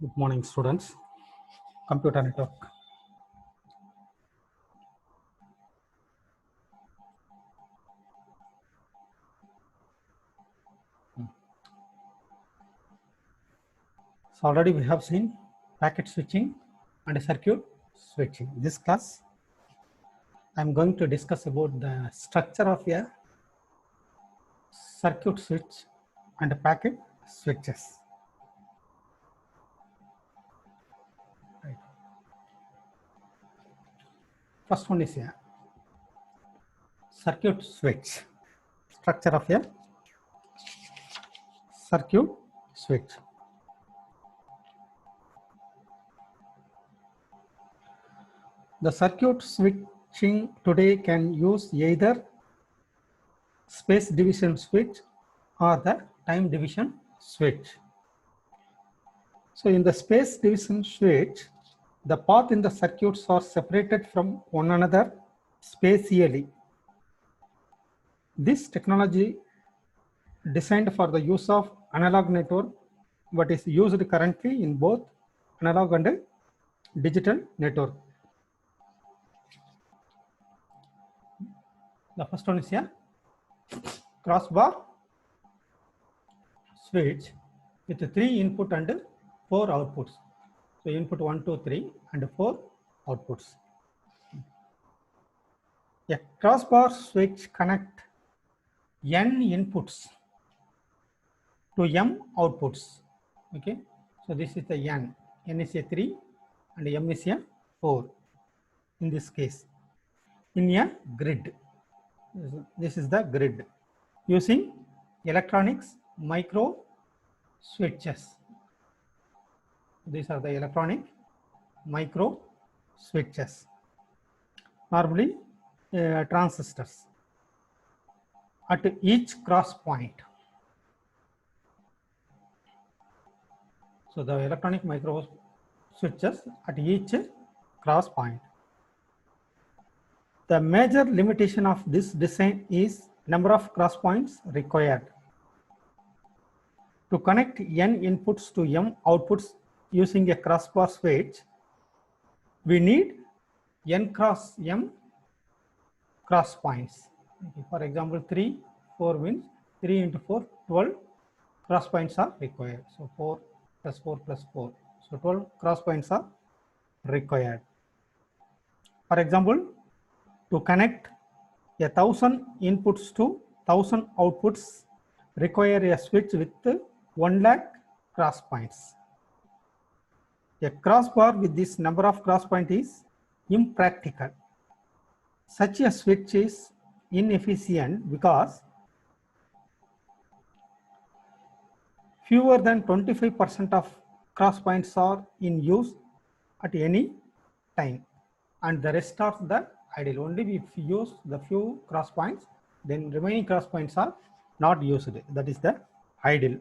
Good morning, students. Computer network. So already we have seen packet switching and circuit switching. This class, I am going to discuss about the structure of a circuit switch and packet switches. Right. First one is a circuit switch. Structure of a circuit switch. The circuit switching today can use either space division switch or the time division switch. So in the space division switch, the path in the circuits are separated from one another spatially. This technology designed for the use of analog network, but is used currently in both analog and digital network. The first one is a crossbar switch with 3 input and 4 outputs. So input 1, 2, 3 and 4 outputs. A crossbar switch connect n inputs to m outputs. Okay, so this is the n is a 3 and m is a 4 in this case in a grid. This is the grid using electronics micro switches. These are the electronic micro switches, normally transistors at each cross point. So the electronic micro switches at each cross point. The major limitation of this design is number of cross points required. To connect n inputs to m outputs using a crossbar switch, we need n cross m cross points. Okay, for example, 3, 4 means 3 into 4, 12 cross points are required. So 4 plus 4 plus 4. So 12 cross points are required. For example, to connect 1,000 inputs to 1,000 outputs require a switch with 1 lakh cross points. A crossbar with this number of cross points is impractical. Such a switch is inefficient because fewer than 25% of cross points are in use at any time, and the rest are the idle. Only if you use the few cross points, then remaining cross points are not used. That is the idle.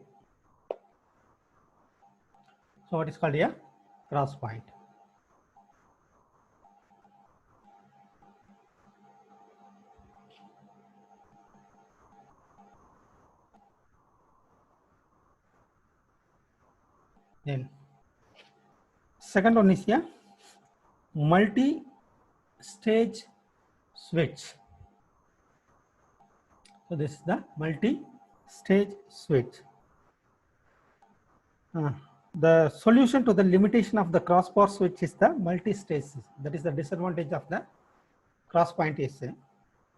So what is called a cross point? Then second one is a multi-stage switch. So this is the multi-stage switch. The solution to the limitation of the crossbar switch is the multi-stage. That is the disadvantage of the cross point is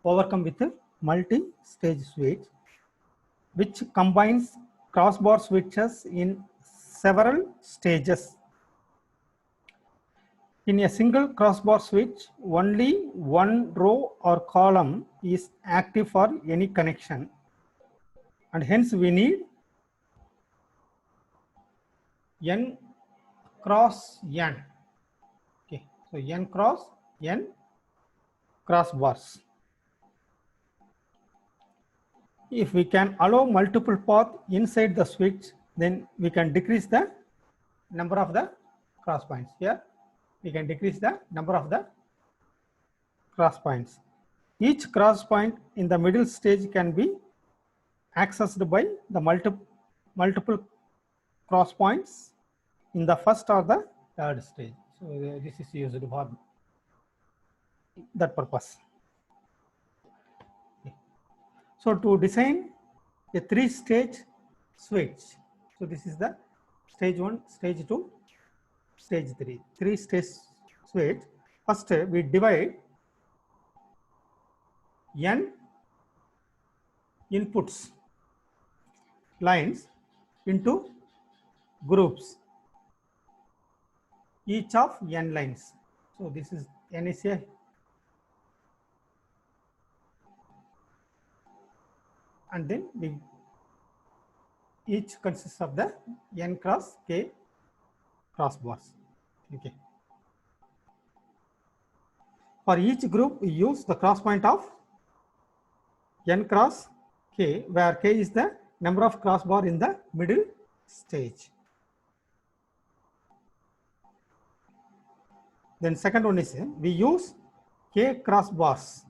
overcome with a multi-stage switch, which combines crossbar switches in several stages. In a single crossbar switch, only one row or column is active for any connection, and hence we need n cross n. Okay, so n cross n crossbars. If we can allow multiple paths inside the switch, then we can decrease the number of the cross points. Here we can decrease the number of the cross points. Each cross point in the middle stage can be accessed by the multiple cross points in the first or the third stage. So this is used for that purpose. So to design a 3-stage switch, so this is the stage 1, stage 2, stage 3, 3-stage switch. First we divide n inputs lines into groups, each of n lines. So this is n is a and then we each consists of the n cross k crossbars. Okay. For each group, we use the cross point of n cross k, where k is the number of crossbar in the middle stage. Then second one is we use k crossbars,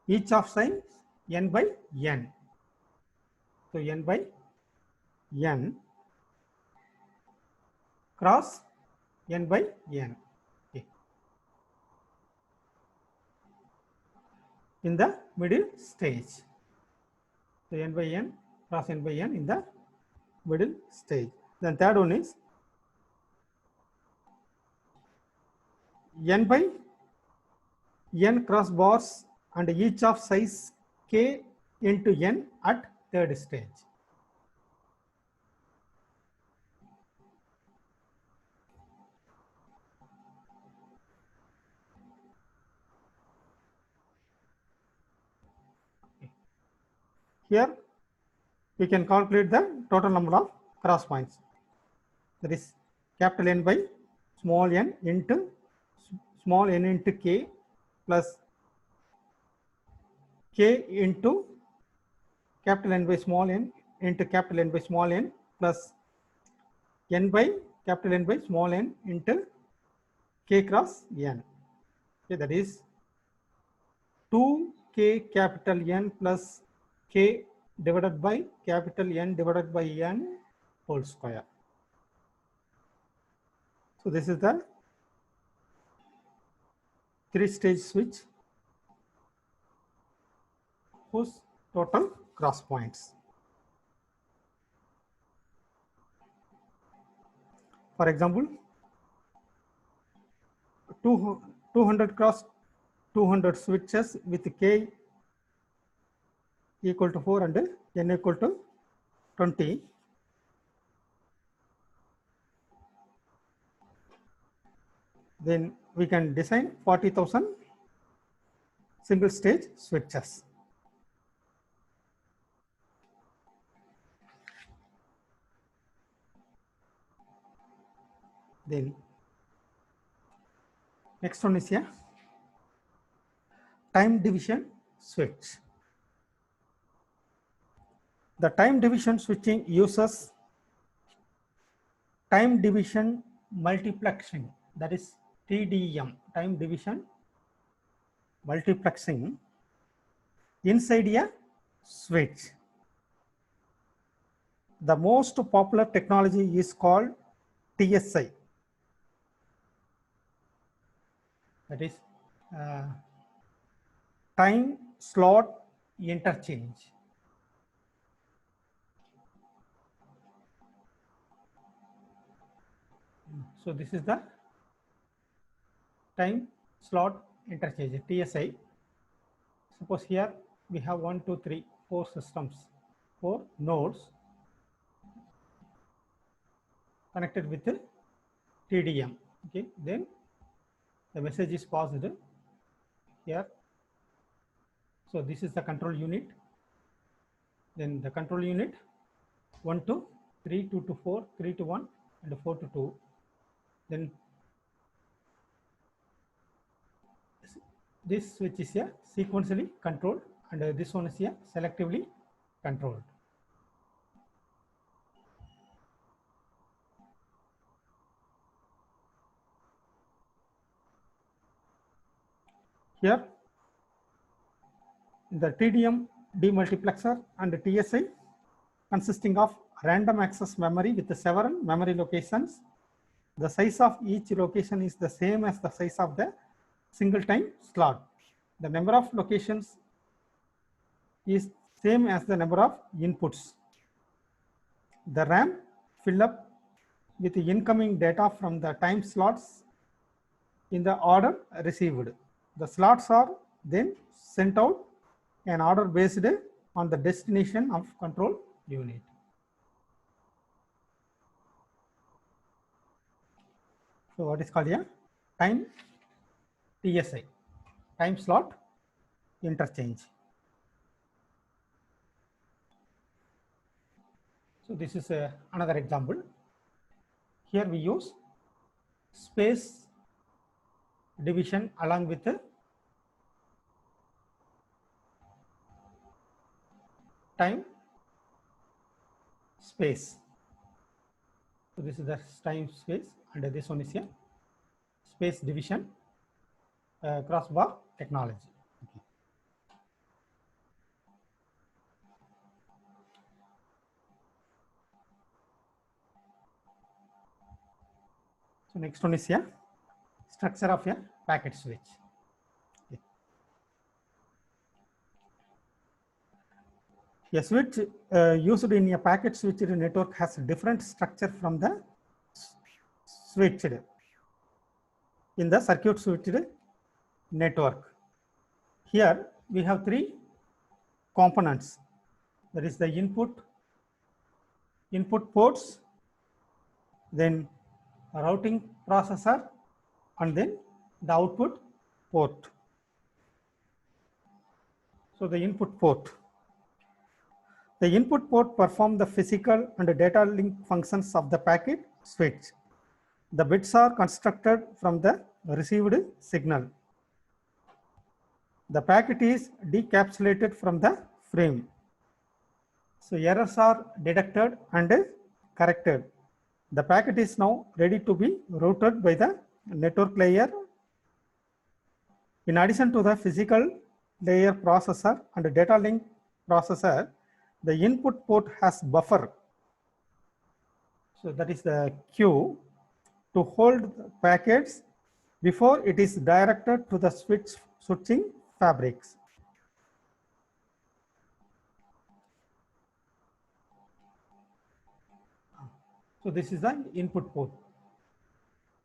each of size n by n. So n by n cross n by n. Okay. In the middle stage. So n by n cross n by n in the middle stage. Then third one is n by n crossbars and each of size k into n at third stage. Here we can calculate the total number of cross points. That is capital N by small n into small n into k plus k into capital N by small n into capital N by small n plus n by capital N by small n into k cross n. Okay, that is 2k capital N plus k divided by capital N divided by n whole square. So this is the 3-stage switch whose total cross points. For example, 200 cross 200 switches with k equal to 4 and n equal to 20. Then we can design 40,000 single stage switches. Then next one is a time division switch. The time division switching uses time division multiplexing, that is TDM, time division multiplexing inside a switch. The most popular technology is called TSI, that is time slot interchange. So this is the time slot interchange, TSI. Suppose here we have 1, 2, 3, 4 systems, 4 nodes connected with the TDM. Okay, then the message is passed here. So this is the control unit. Then the control unit 1 to 3, 2 to 4, 3 to 1, and 4 to 2. Then this switch is a sequentially controlled, and this one is a selectively controlled. Here the TDM demultiplexer and TSI consisting of random access memory with several memory locations The size of each location is the same as the size of the single time slot. The number of locations is same as the number of inputs. The RAM fill up with the incoming data from the time slots in the order received. The slots are then sent out an order based on the destination of control unit. So what is called a time TSI, time slot interchange. So this is another example. Here we use space division along with the time space. So this is the time space, and this one is a space division crossbar technology. Okay. So next one is a structure of a packet switch. Okay. A switch used in a packet switched network has different structure from the switched in the circuit switched network. Here we have three components. That is the input ports, then a routing processor, and then the output port. So the input port. The input port performs the physical and data link functions of the packet switch. The bits are constructed from the received signal. The packet is decapsulated from the frame. So errors are detected and corrected. The packet is now ready to be routed by the network layer. In addition to the physical layer processor and data link processor, the input port has buffer. So that is the queue to hold the packets before it is directed to the switching fabrics. So this is the input port.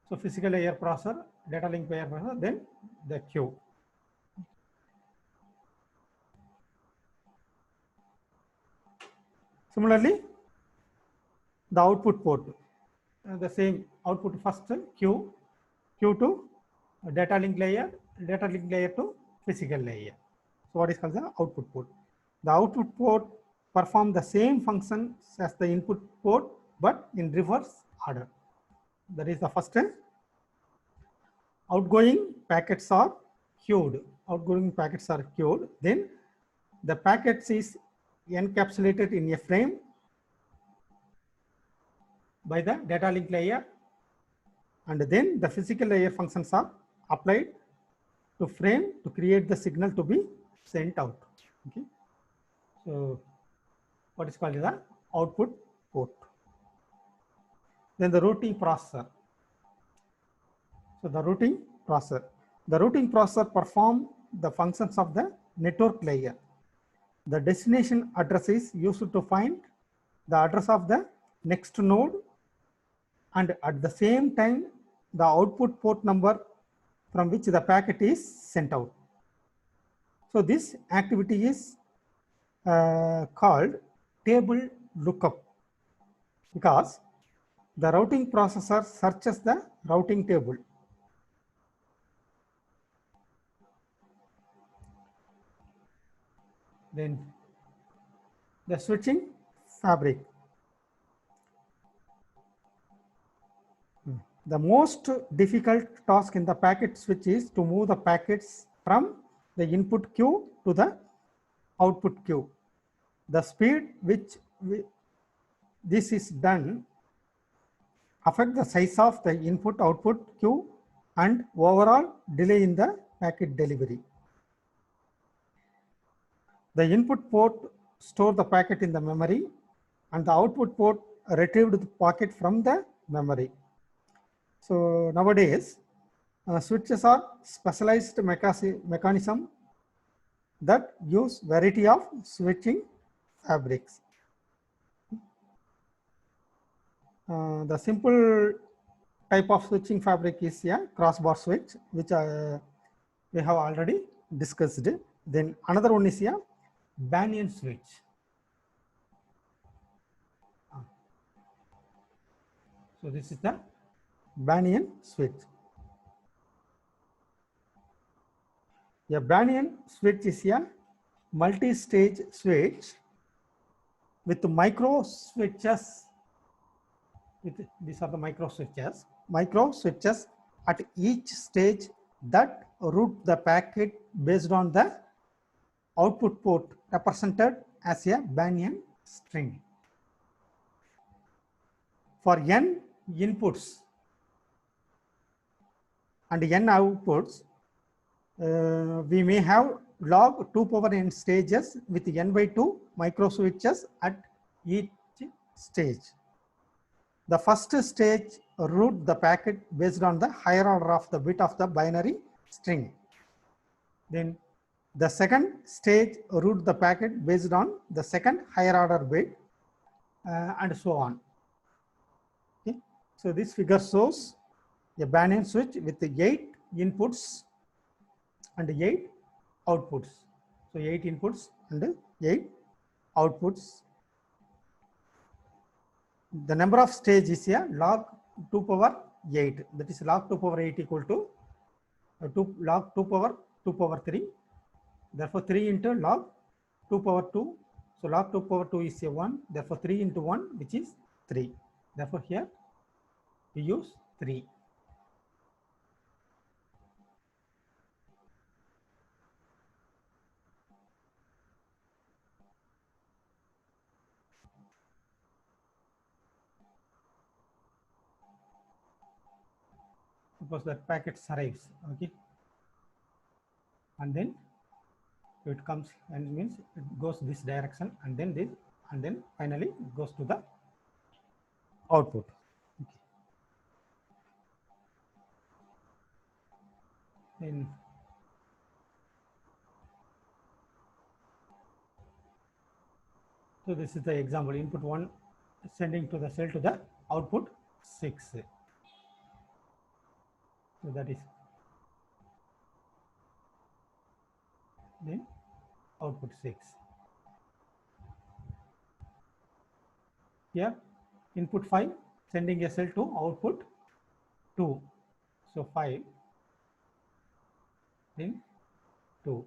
So physical layer processor, data link layer processor, then the queue. Similarly, the output port, the same output first queue to data link layer to physical layer. So what is called the output port? The output port perform the same functions as the input port, but in reverse order. That is the first outgoing packets are queued. Outgoing packets are queued. Then the packets is encapsulated in a frame by the data link layer, and then the physical layer functions are applied to frame to create the signal to be sent out. Okay. So what is called the output port. Then the routing processor. So the routing processor perform the functions of the network layer. The destination address is used to find the address of the next node, and at the same time the output port number from which the packet is sent out. So this activity is called table lookup, because the routing processor searches the routing table. Then the switching fabric. The most difficult task in the packet switch is to move the packets from the input queue to the output queue. The speed which this is done affect the size of the input output queue and overall delay in the packet delivery. The input port store the packet in the memory, and the output port retrieved the packet from the memory. So nowadays, switches are specialized mechanism that use variety of switching fabrics. The simple type of switching fabric is a crossbar switch, which we have already discussed. Then another one is a banyan switch. So this is the banyan switch. A banyan switch is a multi-stage switch with micro switches. These are the micro switches at each stage that route the packet based on the output port represented as a banyan string. For n inputs and n outputs, we may have log 2 power n stages with n by 2 micro switches at each stage. The first stage route the packet based on the higher order of the bit of the binary string. Then the second stage route the packet based on the second higher order bit, and so on. Okay. So this figure shows a banyan switch with the 8 inputs and 8 outputs. So 8 inputs and 8 outputs. The number of stage is a log 2 power 8. That is log 2 power 8 equal to log 2 power 3. Therefore 3 into log 2 power 2. So log 2 power 2 is a 1. Therefore 3 into 1, which is 3. Therefore here we use 3. Suppose that packet arrives, okay, and then it comes and means it goes this direction, and then this, and then finally it goes to the output. Okay. Then so this is the example: input 1 sending to the cell to the output 6. So that is then output 6. Here input 5 sending a cell to output 2. So 5 then 2.